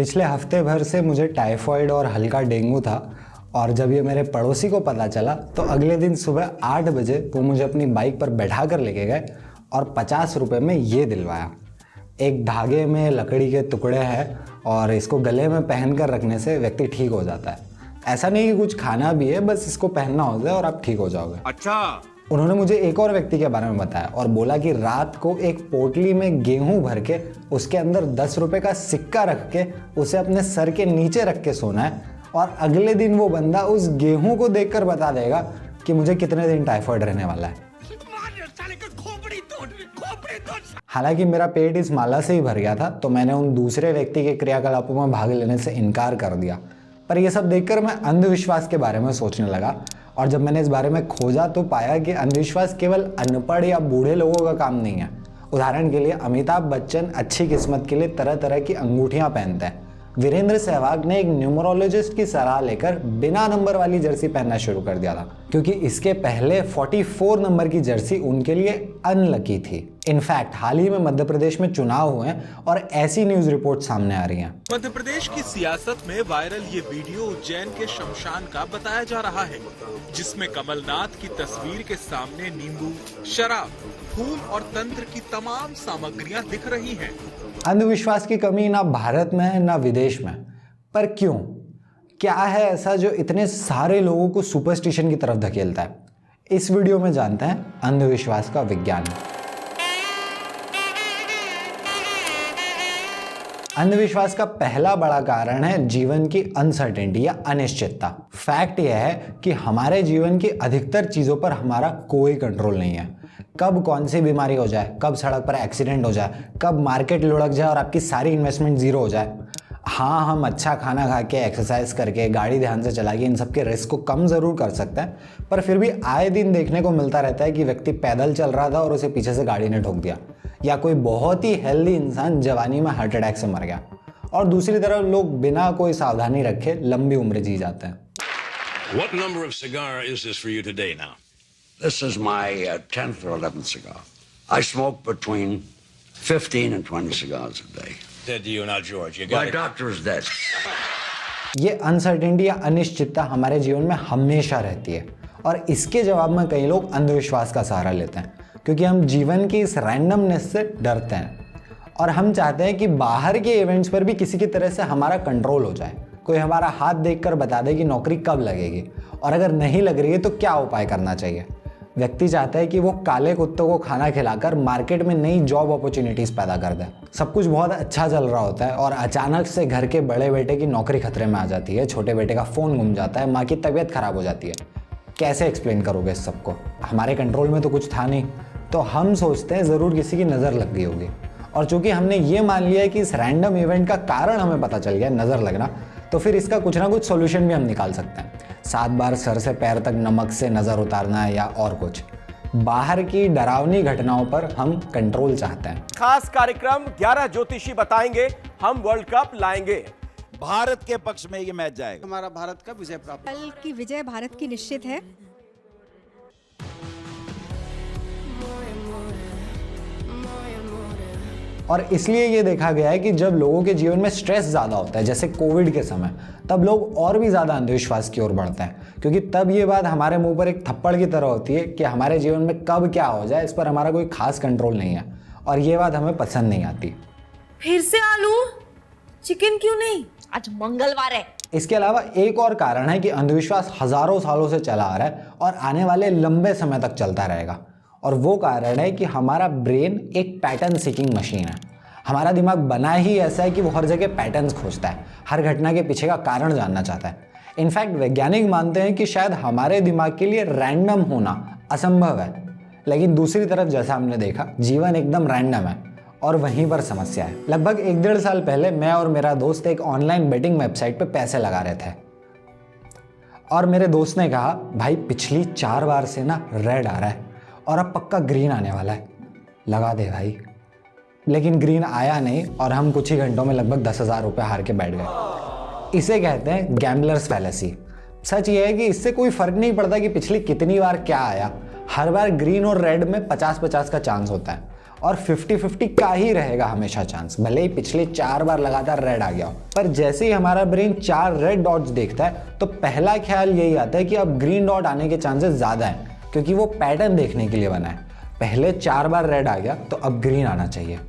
पिछले हफ्ते भर से मुझे टाइफॉइड और हल्का डेंगू था और जब ये मेरे पड़ोसी को पता चला तो अगले दिन सुबह 8 बजे वो मुझे अपनी बाइक पर बैठा कर लेके गए और 50 रुपये में ये दिलवाया। एक धागे में लकड़ी के टुकड़े हैं और इसको गले में पहन कर रखने से व्यक्ति ठीक हो जाता है। ऐसा नहीं कि कुछ खाना भी है, बस इसको पहनना होता है और आप ठीक हो जाओगे। अच्छा। उन्होंने मुझे एक और व्यक्ति के बारे में बताया और बोला कि रात को एक पोटली में गेहूं भर के उसके अंदर 10 रुपए का सिक्का रख के उसे अपने सर के नीचे रख के सोना है और अगले दिन वो बंदा उस गेहूं को देखकर बता देगा कि मुझे कितने दिन टाइफॉइड रहने वाला है। हालांकि मेरा पेट इस माला से ही भर गया था तो मैंने उन दूसरे व्यक्ति के क्रियाकलापों में भाग लेने से इनकार कर दिया। पर यह सब देखकर मैं अंधविश्वास के बारे में सोचने लगा और जब मैंने इस बारे में खोजा तो पाया कि अंधविश्वास केवल अनपढ़ या बूढ़े लोगों का काम नहीं है। उदाहरण के लिए अमिताभ बच्चन अच्छी किस्मत के लिए तरह तरह की अंगूठियां पहनते हैं। वीरेंद्र सहवाग ने एक न्यूमरोलॉजिस्ट की सलाह लेकर बिना नंबर वाली जर्सी पहनना शुरू कर दिया था क्योंकि इसके पहले 44 नंबर की जर्सी उनके लिए अनलकी थी। इनफैक्ट हाल ही में मध्य प्रदेश में चुनाव हुए हैं और ऐसी न्यूज रिपोर्ट सामने आ रही हैं। मध्य प्रदेश की सियासत में वायरल ये वीडियो उज्जैन के शमशान का बताया जा रहा है, जिसमें कमलनाथ की तस्वीर के सामने नींबू, शराब, फूल और तंत्र की तमाम सामग्रियां दिख रही हैं। अंधविश्वास की कमी ना भारत में है ना विदेश में, पर क्यों? क्या है ऐसा जो इतने सारे लोगों को सुपरस्टिशन की तरफ धकेलता है? इस वीडियो में जानते हैं अंधविश्वास का विज्ञान। अंधविश्वास का पहला बड़ा कारण है जीवन की अनसर्टेनिटी या अनिश्चितता। फैक्ट यह है कि हमारे जीवन की अधिकतर चीजों पर हमारा कोई कंट्रोल नहीं है। कब कौन सी बीमारी हो जाए, कब सड़क पर एक्सीडेंट हो जाए, कब मार्केट लुढ़क जाए और आपकी सारी इन्वेस्टमेंट जीरो हो जाए। हाँ, हम अच्छा खाना खा के, एक्सरसाइज करके, गाड़ी ध्यान से चला के इन सब के रिस्क को कम जरूर कर सकते हैं, पर फिर भी आए दिन देखने को मिलता रहता है कि व्यक्ति पैदल चल रहा था और उसे पीछे से गाड़ी ने ठोक दिया, या कोई बहुत ही हेल्दी इंसान जवानी में हार्ट अटैक से मर गया, और दूसरी तरफ लोग बिना कोई सावधानी रखे लंबी उम्र जी जाते हैं। What number of cigar is this for you today now? This is my 10th or 11th cigar. I smoke between 15 and 20 cigars a day. Dead to you now, George. You got My it. doctor is dead. ये uncertainty या अनिश्चितता हमारे जीवन में हमेशा रहती है और इसके जवाब में कई लोग अंधविश्वास का सहारा लेते हैं क्योंकि हम जीवन की इस रैंडमनेस से डरते हैं और हम चाहते हैं कि बाहर के इवेंट्स पर भी किसी की तरह से हमारा कंट्रोल हो जाए। कोई हमारा हाथ देखकर बता दे कि नौकरी कब लगेगी और अगर नहीं लग रही है तो क्या उपाय करना चाहिए। व्यक्ति चाहता है कि वो काले कुत्तों को खाना खिलाकर मार्केट में नई जॉब अपॉर्चुनिटीज पैदा कर दे। सब कुछ बहुत अच्छा चल रहा होता है और अचानक से घर के बड़े बेटे की नौकरी खतरे में आ जाती है, छोटे बेटे का फोन गुम जाता है, माँ की तबीयत खराब हो जाती है। कैसे एक्सप्लेन करोगे इस सबको? हमारे कंट्रोल में तो कुछ था नहीं, तो हम सोचते हैं ज़रूर किसी की नज़र लग गई होगी। और चूंकि हमने ये मान लिया है कि इस रैंडम इवेंट का कारण हमें पता चल गया नज़र लगना, तो फिर इसका कुछ ना कुछ सॉल्यूशन भी हम निकाल सकते हैं। 7 बार सर से पैर तक नमक से नज़र उतारना है या और कुछ। बाहर की डरावनी घटनाओं पर हम कंट्रोल चाहते हैं। खास कार्यक्रम 11 ज्योतिषी बताएंगे, हम वर्ल्ड कप लाएंगे। भारत के पक्ष में ये मैच जाएगा। हमारा भारत का विजय प्राप्त। कल की विजय भारत की निश्चित है। और इसलिए ये देखा गया है कि जब लोगों के जीवन में स्ट्रेस ज़्यादा होता है, जैसे कोविड के समय, तब लोग और भी ज़्यादा अंधविश्वास की ओर बढ़ते हैं क्योंकि तब ये बात हमारे मुंह पर एक थप्पड़ की तरह होती है कि हमारे जीवन में कब क्या हो जाए इस पर हमारा कोई खास कंट्रोल नहीं है और ये बात हमें पसंद नहीं आती। फिर से आलू चिकन क्यों नहीं? आज मंगलवार है। इसके अलावा एक और कारण है कि अंधविश्वास हजारों सालों से चला आ रहा है और आने वाले लंबे समय तक चलता रहेगा, और वो कारण है कि हमारा ब्रेन एक पैटर्न सीकिंग मशीन है। हमारा दिमाग बना ही ऐसा है कि वो हर जगह पैटर्न्स खोजता है, हर घटना के पीछे का कारण जानना चाहता है। इनफैक्ट वैज्ञानिक मानते हैं कि शायद हमारे दिमाग के लिए रैंडम होना असंभव है, लेकिन दूसरी तरफ जैसा हमने देखा जीवन एकदम रैंडम है और वहीं पर समस्या है। लगभग 1-1.5 साल पहले मैं और मेरा दोस्त एक ऑनलाइन बेटिंग वेबसाइट पे पैसे लगा रहे थे और मेरे दोस्त ने कहा, भाई पिछली 4 बार से ना रेड आ रहा है और अब पक्का ग्रीन आने वाला है, लगा दे भाई। लेकिन ग्रीन आया नहीं और हम कुछ ही घंटों में लगभग 10,000 रुपये हार के बैठ गए। इसे कहते हैं गैम्बलर्स फैलेसी। सच ये है कि इससे कोई फर्क नहीं पड़ता कि पिछली कितनी बार क्या आया, हर बार ग्रीन और रेड में 50-50 का चांस होता है और 50-50 का ही रहेगा हमेशा चांस, भले ही पिछले 4 बार लगातार रेड आ गया हो। पर जैसे ही हमारा ब्रेन 4 रेड डॉट्स देखता है तो पहला ख्याल यही आता है कि अब ग्रीन डॉट आने के चांसेस ज़्यादा हैं, क्योंकि वो पैटर्न देखने के लिए बना है। पहले 4 बार रेड आ गया तो अब ग्रीन आना चाहिए।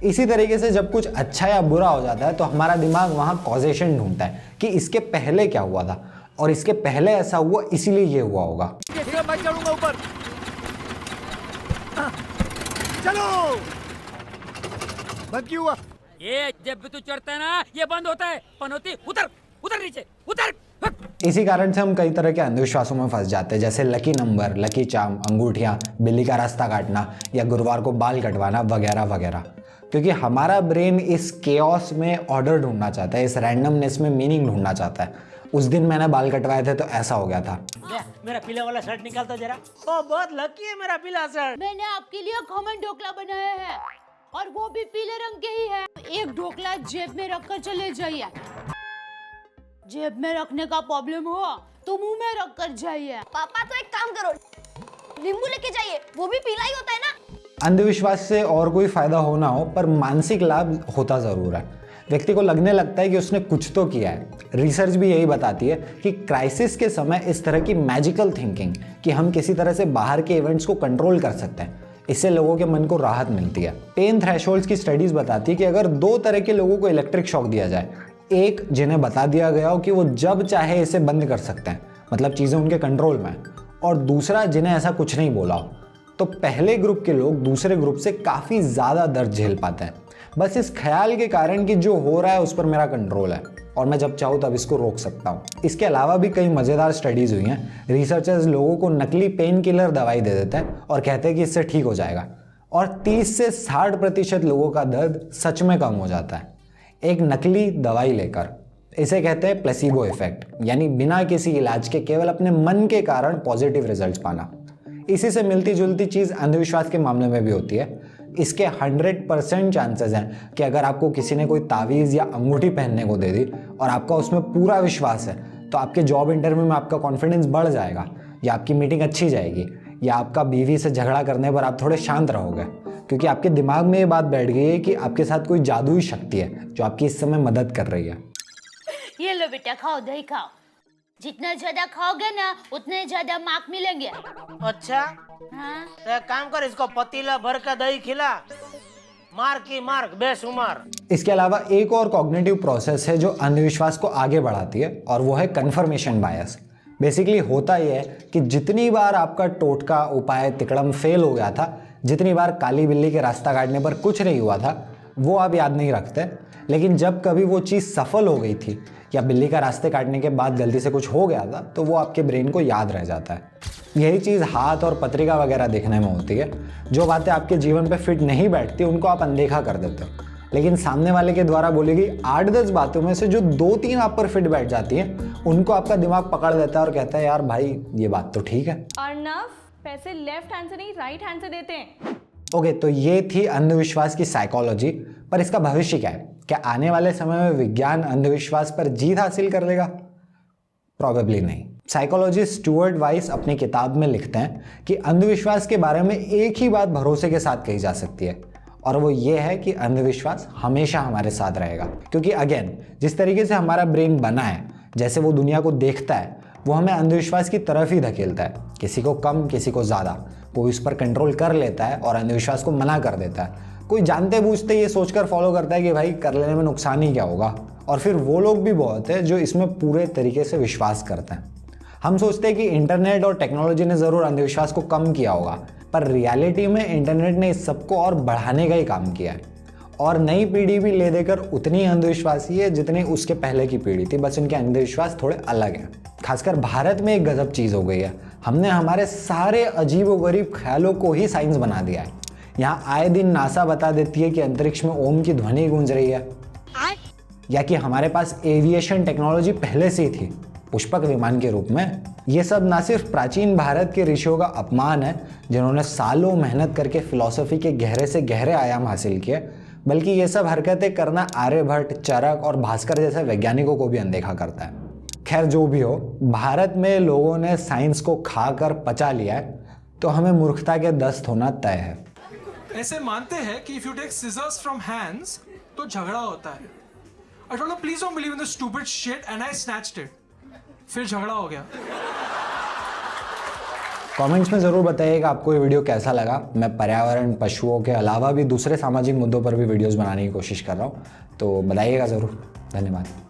इसी तरीके से जब कुछ अच्छा या बुरा हो जाता है तो हमारा दिमाग वहाँ कॉजेशन ढूंढता है कि इसके पहले क्या हुआ था, और इसके पहले ऐसा हुआ इसीलिए ये हुआ होगा। मैं चढ़ूंगा ऊपर, चलो। बंद क्यों हुआ? ये जब भी तू चढ़ता है ना ये बंद होता है, पनौती उतर उतर नीचे उतर। इसी कारण से हम कई तरह के अंधविश्वासों में फंस जाते हैं, जैसे लकी नंबर, लकी चार्म, अंगूठियाँ, बिल्ली का रास्ता काटना या गुरुवार को बाल कटवाना वगैरह वगैरह। क्योंकि हमारा ब्रेन इस केओस में ऑर्डर ढूंढना चाहता है, इस रैंडमनेस में मीनिंग ढूंढना चाहता है। उस दिन मैंने बाल कटवाए थे तो ऐसा हो गया था। मेरा पीला वाला शर्ट निकालता जरा। ओ बहुत लकी है मेरा पीला शर्ट। मैंने आपके लिए खमन ढोकला बनाया है और वो भी पीले रंग के ही है। एक ढोकला जेब में रखकर चले जाइए। जेब में रखने का प्रॉब्लम हो तो मुंह में रख कर जाइए। पापा तो एक काम करो, नींबू लेके जाइए, वो भी पीला ही होता है ना। अंधविश्वास से और कोई फायदा हो ना हो, पर मानसिक लाभ होता जरूर है। व्यक्ति को लगने लगता है कि उसने कुछ तो किया है। रिसर्च भी यही बताती है कि क्राइसिस के समय इस तरह की मैजिकल थिंकिंग कि हम किसी तरह से बाहर के इवेंट्स को कंट्रोल कर सकते हैं, इससे लोगों के मन को राहत मिलती है। पेन थ्रेशोल्ड्स की स्टडीज बताती है कि अगर 2 तरह के लोगों को इलेक्ट्रिक शॉक दिया जाए, एक जिन्हें बता दिया गया हो कि वो जब चाहे इसे बंद कर सकते हैं, मतलब चीज़ें उनके कंट्रोल में, और दूसरा जिन्हें ऐसा कुछ नहीं बोला हो, तो पहले ग्रुप के लोग दूसरे ग्रुप से काफ़ी ज़्यादा दर्द झेल पाते हैं, बस इस ख्याल के कारण कि जो हो रहा है उस पर मेरा कंट्रोल है और मैं जब चाहूँ तब इसको रोक सकता हूँ। इसके अलावा भी कई मज़ेदार स्टडीज़ हुई हैं। रिसर्चर्स लोगों को नकली पेन किलर दवाई दे देते हैं और कहते हैं कि इससे ठीक हो जाएगा, और 30 से 60% लोगों का दर्द सच में कम हो जाता है एक नकली दवाई लेकर। इसे कहते हैं प्लेसिबो इफेक्ट, यानी बिना किसी इलाज के केवल अपने मन के कारण पॉजिटिव रिजल्ट्स पाना। इसी से मिलती जुलती चीज़ अंधविश्वास के मामले में भी होती है। इसके 100% चांसेस हैं कि अगर आपको किसी ने कोई तावीज़ या अंगूठी पहनने को दे दी और आपका उसमें पूरा विश्वास है, तो आपके जॉब इंटरव्यू में आपका कॉन्फिडेंस बढ़ जाएगा, या आपकी मीटिंग अच्छी जाएगी, या आपका बीवी से झगड़ा करने पर आप थोड़े शांत रहोगे, क्योंकि आपके दिमाग में ये बात बैठ गई है कि आपके साथ कोई जादुई शक्ति है जो आपकी इस समय मदद कर रही है। ये लो बेटा, खाओ, दही खाओ। जितना ज्यादा खाओगे ना उतने ज्यादा मार्क मिलेंगे। अच्छा हाँ? तो एक काम कर, इसको पतीला भर का दही खिला, मार की मार्क बेशुमार। इसके अलावा एक और कॉग्निटिव प्रोसेस है जो अंधविश्वास को आगे बढ़ाती है, और वो है कन्फर्मेशन बायस। बेसिकली होता यह है कि जितनी बार आपका टोटका, उपाय, तिकड़म फेल हो गया था, जितनी बार काली बिल्ली के रास्ता काटने पर कुछ नहीं हुआ था, वो आप याद नहीं रखते, लेकिन जब कभी वो चीज़ सफल हो गई थी या बिल्ली का रास्ते काटने के बाद गलती से कुछ हो गया था, तो वो आपके ब्रेन को याद रह जाता है। यही चीज़ हाथ और पत्रिका वगैरह देखने में होती है। जो बातें आपके जीवन पे फिट नहीं बैठती उनको आप अनदेखा कर देते हो, लेकिन सामने वाले के द्वारा बोली गई 8-10 बातों में से जो 2-3 आप पर फिट बैठ जाती हैं, उनको आपका दिमाग पकड़ लेता है और कहता है यार भाई ये बात तो ठीक है। अर्नव, पैसे लेफ्ट हैंड से नहीं राइट हैंड से देते हैं। ओके, तो ये थी अंधविश्वास की साइकोलॉजी, पर इसका भविष्य क्या है? क्या आने वाले समय में विज्ञान अंधविश्वास पर जीत हासिल कर लेगा? प्रॉबेबली नहीं। साइकोलॉजिस्ट स्टुअर्ट वाइस अपनी किताब में लिखते हैं कि अंधविश्वास के बारे में एक ही बात भरोसे के साथ कही जा सकती है, और वो ये है कि अंधविश्वास हमेशा हमारे साथ रहेगा। क्योंकि अगेन, जिस तरीके से हमारा ब्रेन बना है, जैसे वो दुनिया को देखता है, वो हमें अंधविश्वास की तरफ ही धकेलता है, किसी को कम, किसी को ज़्यादा। कोई उस पर कंट्रोल कर लेता है और अंधविश्वास को मना कर देता है। कोई जानते बूझते ये सोचकर फॉलो करता है कि भाई कर लेने में नुकसान ही क्या होगा, और फिर वो लोग भी बहुत हैं जो इसमें पूरे तरीके से विश्वास करते हैं। हम सोचते हैं कि इंटरनेट और टेक्नोलॉजी ने ज़रूर अंधविश्वास को कम किया होगा, पर रियलिटी में इंटरनेट ने इस सबको और बढ़ाने का ही काम किया है। और नई पीढ़ी भी ले देकर उतनी अंधविश्वासी है जितनी उसके पहले की पीढ़ी थी, बस उनके अंधविश्वास थोड़े अलग हैं। खासकर भारत में एक गजब चीज़ हो गई है, हमने हमारे सारे अजीबोगरीब ख्यालों को ही साइंस बना दिया है। यहाँ आए दिन नासा बता देती है कि अंतरिक्ष में ओम की ध्वनि गूंज रही है, या कि हमारे पास एविएशन टेक्नोलॉजी पहले से ही थी, पुष्पक विमान के रूप में। ये सब ना सिर्फ प्राचीन भारत के ऋषियों का अपमान है जिन्होंने सालों मेहनत करके फिलॉसफी के गहरे से गहरे आयाम हासिल किए, बल्कि ये सब हरकतें करना आर्यभट्ट, चरक और भास्कर जैसे वैज्ञानिकों को भी अनदेखा करता है। खैर जो भी हो, भारत में लोगों ने साइंस को खाकर पचा लिया है, तो हमें मूर्खता के दस्त होना तय है। ऐसे मानते हैं कि if you take scissors from hands तो झगड़ा होता है। I told please don't believe in this stupid shit and I snatched it. फिर झगड़ा हो गया। कमेंट्स में ज़रूर बताइएगा आपको ये वीडियो कैसा लगा। मैं पर्यावरण, पशुओं के अलावा भी दूसरे सामाजिक मुद्दों पर भी वीडियोस बनाने की कोशिश कर रहा हूँ, तो बताइएगा ज़रूर। धन्यवाद।